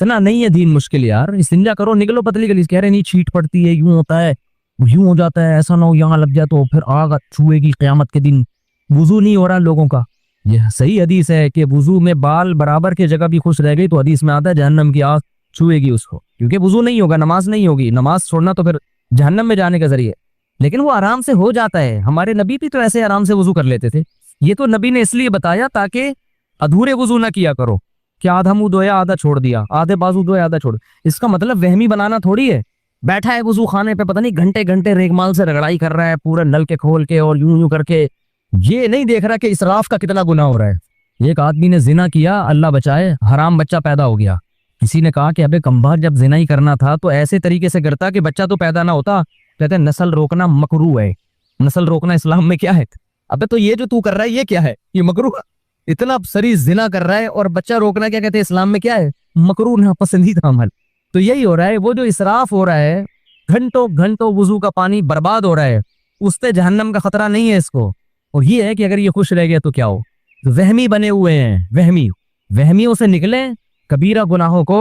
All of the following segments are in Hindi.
इतना नहीं है दीन मुश्किल यार, इस्तिंजा करो, निकलो पतली गली। कह रहे नहीं छींट पड़ती है, यूं होता है, यूं हो जाता है, ऐसा ना हो यहाँ लग जाए तो फिर आग छुएगी क़यामत के दिन। वुजू नहीं हो रहा लोगों का। यह सही हदीस है कि वुजू में बाल बराबर की जगह भी खुश रह गई तो हदीस में आता है जहन्नम की आग छुएगी उसको, क्योंकि वुजू नहीं होगा, नमाज नहीं होगी। नमाज छोड़ना तो फिर जहन्नम में जाने का जरिए, लेकिन वो आराम से हो जाता है। हमारे नबी भी तो ऐसे आराम से वुजू कर लेते थे। ये तो नबी ने इसलिए बताया ताकि अधूरे वुजू ना किया करो कि आधा मुंह धोया आधा छोड़ दिया, आधे बाजू धोया आधा छोड़। इसका मतलब वहमी बनाना थोड़ी है। बैठा है वुजू खाने पे, पता नहीं घंटे घंटे रेगमाल से रगड़ाई कर रहा है पूरा नल के खोल के और यूं यूं करके, ये नहीं देख रहा कि इसराफ का कितना गुनाह हो रहा है। एक आदमी ने जिना किया, अल्लाह बचाए, हराम बच्चा पैदा हो गया। किसी ने कहा कि अबे कमबख्त, जब जिना ही करना था तो ऐसे तरीके से करता कि बच्चा तो पैदा ना होता। कहते हैं नस्ल रोकना मकरू है। नस्ल रोकना इस्लाम में क्या है? अबे तो ये जो तू कर रहा है ये क्या है? ये मकरू। इतना सरी जिना कर रहा है और बच्चा रोकना क्या कहते हैं इस्लाम में क्या है? मकरू, नापसंदीदा अमल। तो यही हो रहा है, वो जो इसराफ हो रहा है, घंटों घंटों वुजू का पानी बर्बाद हो रहा है, उस पे जहन्नम का खतरा नहीं है इसको। और ये है कि अगर ये खुश रह गया तो क्या हो। तो वहमी बने हुए हैं, वहमियों से निकले, कबीरा गुनाहों को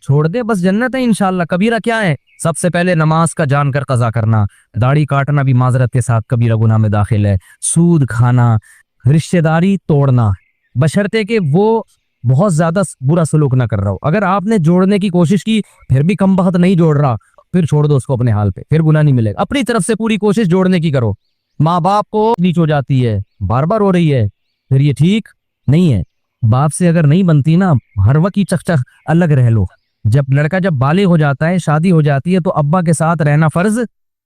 छोड़ दे, बस जन्नत है इंशाल्लाह। कबीरा क्या है? सबसे पहले नमाज का जानकर कज़ा करना, दाढ़ी काटना भी माजरत के साथ कबीरा गुनाह में दाखिल है। सूद खाना, रिश्तेदारी तोड़ना, बशर्ते कि वो बहुत ज्यादा बुरा सलूक ना कर रहा हो। अगर आपने जोड़ने की कोशिश की फिर भी कमबख्त नहीं जोड़ रहा, फिर छोड़ दो उसको अपने हाल पे, फिर गुनाह नहीं मिलेगा। अपनी तरफ से पूरी कोशिश जोड़ने की करो। माँ बाप को नीच हो जाती है, बार बार हो रही है, फिर ये ठीक नहीं है। बाप से अगर नहीं बनती ना, हर वक्त ही चकचक अलग रह लो। जब लड़का जब बालिग हो जाता है, शादी हो जाती है, तो अब्बा के साथ रहना फर्ज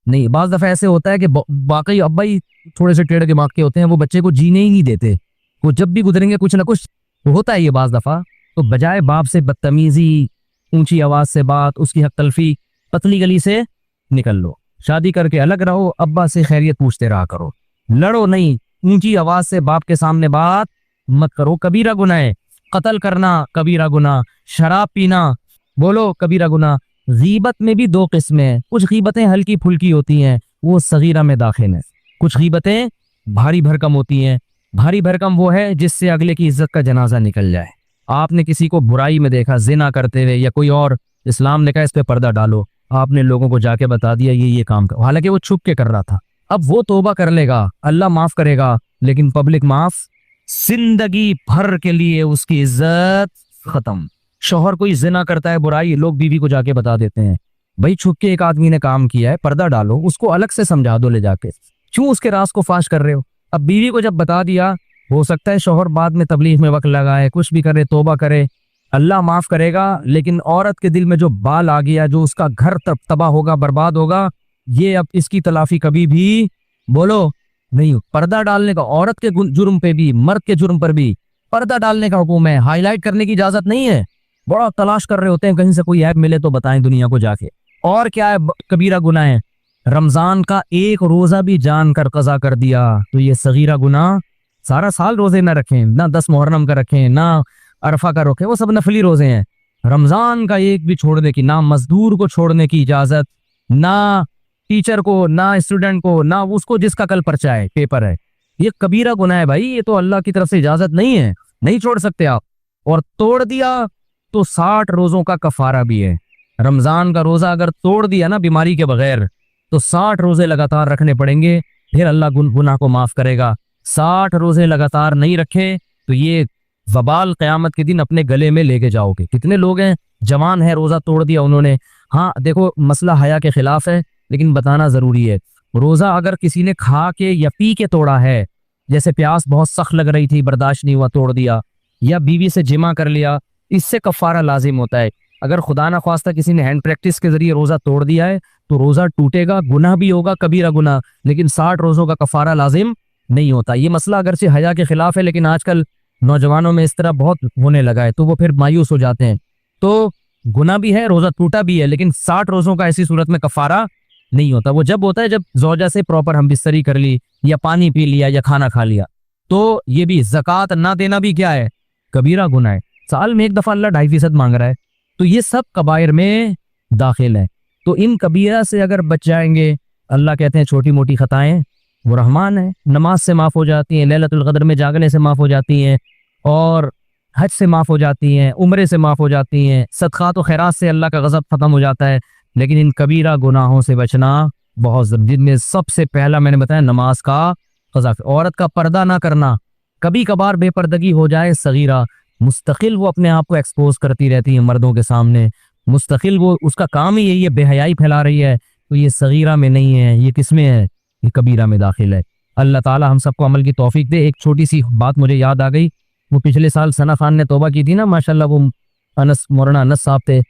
नहीं। बाज दफा ऐसे होता है कि वाकई अब्बा ही थोड़े से टेढ़े दिमाग के होते हैं, वो बच्चे को जीने ही नहीं देते। वो जब भी गुजरेंगे कुछ ना कुछ होता है ये बाज दफा। तो बजाय बाप से बदतमीजी, ऊंची आवाज से बात, उसकी हक तलफी, पतली गली से निकल लो। शादी करके अलग रहो, अब्बा से खैरियत पूछते रहा करो, लड़ो नहीं। ऊंची आवाज से बाप के सामने बात मत करो, कबीरा गुनाह है। कत्ल करना कबीरा गुनाह, शराब पीना बोलो कबीरा गुनाह। गीबत में भी दो किस्में हैं, कुछ गीबतें हल्की फुल्की होती हैं, वो सगीरा में दाखिल है। कुछ गीबतें भारी भरकम होती हैं। भारी भरकम वो है जिससे अगले की इज्जत का जनाजा निकल जाए। आपने किसी को बुराई में देखा, जिना करते हुए या कोई और, इस्लाम ने कहा इस पे पर्दा डालो, आपने लोगों को जाके बता दिया ये काम कर, हालांकि वो छुप के कर रहा था। अब वो तौबा कर लेगा, अल्लाह माफ करेगा, लेकिन पब्लिक माफ, जिंदगी भर के लिए उसकी इज्जत खत्म। शौहर कोई जिना करता है, बुराई, लोग बीवी को जाके बता देते हैं, भाई छुप के एक आदमी ने काम किया है, पर्दा डालो, उसको अलग से समझा दो ले जाके, क्यों उसके राज को फाश कर रहे हो। अब बीवी को जब बता दिया, हो सकता है शौहर बाद में तबलीग में वक्त लगाए, कुछ भी करे, तौबा करे, अल्लाह माफ करेगा। लेकिन औरत के दिल में जो बाल आ गया, जो उसका घर तबाह होगा, बर्बाद होगा, ये अब इसकी तलाफी कभी भी बोलो नहीं हो। पर्दा डालने का औरत के जुर्म पे भी, मर्द के जुर्म पर भी पर्दा डालने का हुक्म है, हाईलाइट करने की इजाजत नहीं है। बड़ा तलाश कर रहे होते हैं कहीं से कोई ऐप मिले तो बताएं दुनिया को जाके। और क्या है कबीरा गुनाह है? रमजान का एक रोजा भी जानकर कज़ा कर दिया तो ये सगीरा गुनाह। सारा साल रोजे ना रखें, ना 10 मुहर्रम का रखें, ना अरफा का रखें, वो सब नफली रोजे हैं। रमजान का एक भी छोड़ने की, ना मजदूर को छोड़ने की इजाजत, ना टीचर को, ना स्टूडेंट को, ना उसको जिसका कल पर्चा है, पेपर है। ये कबीरा गुनाह है भाई, ये तो अल्लाह की तरफ से इजाजत नहीं है, नहीं छोड़ सकते आप। और तोड़ दिया तो 60 रोजों का कफारा भी है। रमजान का रोजा अगर तोड़ दिया ना बीमारी के बगैर, तो 60 रोजे लगातार रखने पड़ेंगे, फिर अल्लाह गुनाह को माफ करेगा। 60 रोजे लगातार नहीं रखे तो ये वबाल क़यामत के दिन अपने गले में लेके जाओगे। कितने लोग हैं, जवान है, रोजा तोड़ दिया उन्होंने। हाँ देखो, मसला हया के खिलाफ है, लेकिन बताना जरूरी है। रोजा अगर किसी ने खा के या पी के तोड़ा है, जैसे प्यास बहुत सख्त लग रही थी, बर्दाश्त नहीं हुआ, तोड़ दिया, या बीवी से जिमा कर लिया, इससे कफारा लाजिम होता है। अगर खुदा ना ख्वास्ता किसी ने हैंड प्रैक्टिस के जरिए रोजा तोड़ दिया है तो रोजा टूटेगा, गुनाह भी होगा, कबीरा गुनाह, लेकिन 60 रोजों का कफारा लाजिम नहीं होता। ये मसला अगरचे हया के खिलाफ है, लेकिन आजकल नौजवानों में इस तरह बहुत होने लगा है, तो वो फिर मायूस हो जाते हैं। तो गुनाह भी है, रोजा टूटा भी है, लेकिन 60 रोजों का ऐसी सूरत में कफारा नहीं होता। वो जब होता है जब ज़ौजा से प्रॉपर हम बिस्तरी कर ली, या पानी पी लिया, या खाना खा लिया। तो ये भी ज़कात ना देना भी क्या है, कबीरा गुनाह है। साल में एक दफा अल्लाह 2.5% मांग रहा है, तो ये सब कबायर में दाखिल है। तो इन कबीरा से अगर बच जाएंगे, अल्लाह कहते हैं छोटी मोटी खताएं वो रहमान है, नमाज से माफ हो जाती हैं, लैलतुल क़द्र में जागने से माफ हो जाती हैं, और हज से माफ़ हो जाती हैं, उम्रे से माफ़ हो जाती हैं, सदक़ात व खैरात से अल्लाह का गज़ब ख़त्म हो जाता है। लेकिन इन कबीरा गुनाहों से बचना बहुत ज़रूरी, जिनमें सबसे पहला मैंने बताया नमाज का क़ज़ा, औरत का पर्दा ना करना। कभी कभार बेपर्दगी हो जाए सगीरा, मुस्तकिल वो अपने आप को एक्सपोज करती रहती है मर्दों के सामने, मुस्तकिल वो उसका काम ही यही है, बेहयाई फैला रही है, तो ये सगीरा में नहीं है, ये किस में है, ये कबीरा में दाखिल है। अल्लाह ताला हम सबको अमल की तौफीक दे। एक छोटी सी बात मुझे याद आ गई, वो पिछले साल सना खान ने तौबा की थी ना, माशाल्लाह, वो मौलाना अनस साहब थे,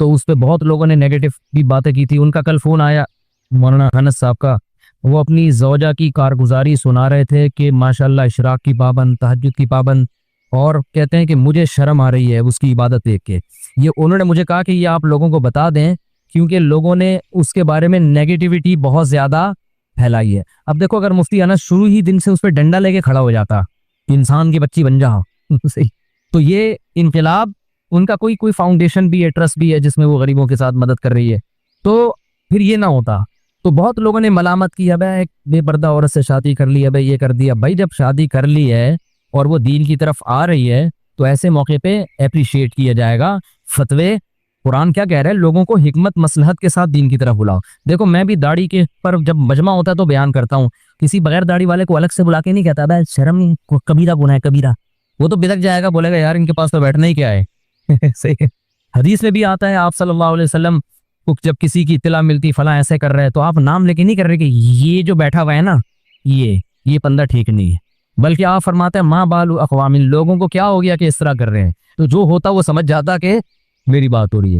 तो उस पर बहुत लोगों ने नेगेटिव भी बातें की थी। उनका कल फ़ोन आया मौलाना अनस साहब का, वो अपनी ज़ौजा की कारगुजारी सुना रहे थे कि माशाल्लाह इशराक की पाबंद, तहज्जुद की पाबंद, और कहते हैं कि मुझे शर्म आ रही है उसकी इबादत देख के। ये उन्होंने मुझे कहा कि ये आप लोगों को बता दें, क्योंकि लोगों ने उसके बारे में नेगेटिविटी बहुत ज़्यादा फैलाई है। अब देखो, अगर मुफ्ती अनस शुरू ही दिन से उस पर डंडा लेके खड़ा हो जाता, इंसान की बच्ची बन जा सही, तो ये इनकलाब, उनका कोई कोई फाउंडेशन भी है, ट्रस्ट भी है, जिसमें वो गरीबों के साथ मदद कर रही है, तो फिर ये ना होता। तो बहुत लोगों ने मलामत की, अबे एक बेपर्दा औरत से शादी कर ली, अबे ये कर दिया। भाई जब शादी कर ली है और वो दीन की तरफ आ रही है, तो ऐसे मौके पे अप्रिशिएट किया जाएगा। फतवे कुरान क्या कह रहा है, लोगों को हिकमत मसलहत के साथ दीन की तरफ बुलाओ। देखो, मैं भी दाढ़ी के पर जब मजमा होता है तो बयान करता हूँ, किसी बगैर दाढ़ी वाले को अलग से बुला के नहीं कहता भाई शर्म नहीं, कबीरा गुनाह है कबीरा। वो तो बिदक जाएगा, बोलेगा यार इनके पास तो बैठना ही क्या है सही है। हदीस में भी आता है, आप सल्लल्लाहु अलैहि वसल्लम को जब किसी की इत्तला मिलती फला ऐसे कर रहे हैं, तो आप नाम लेके नहीं कर रहे कि ये जो बैठा हुआ है ना, ये बंदा ठीक नहीं है, बल्कि आप फरमाते हैं माँ बालू अक़वामिन, लोगों को क्या हो गया कि इस तरह कर रहे हैं। तो जो होता वो समझ जाता कि मेरी बात हो रही है।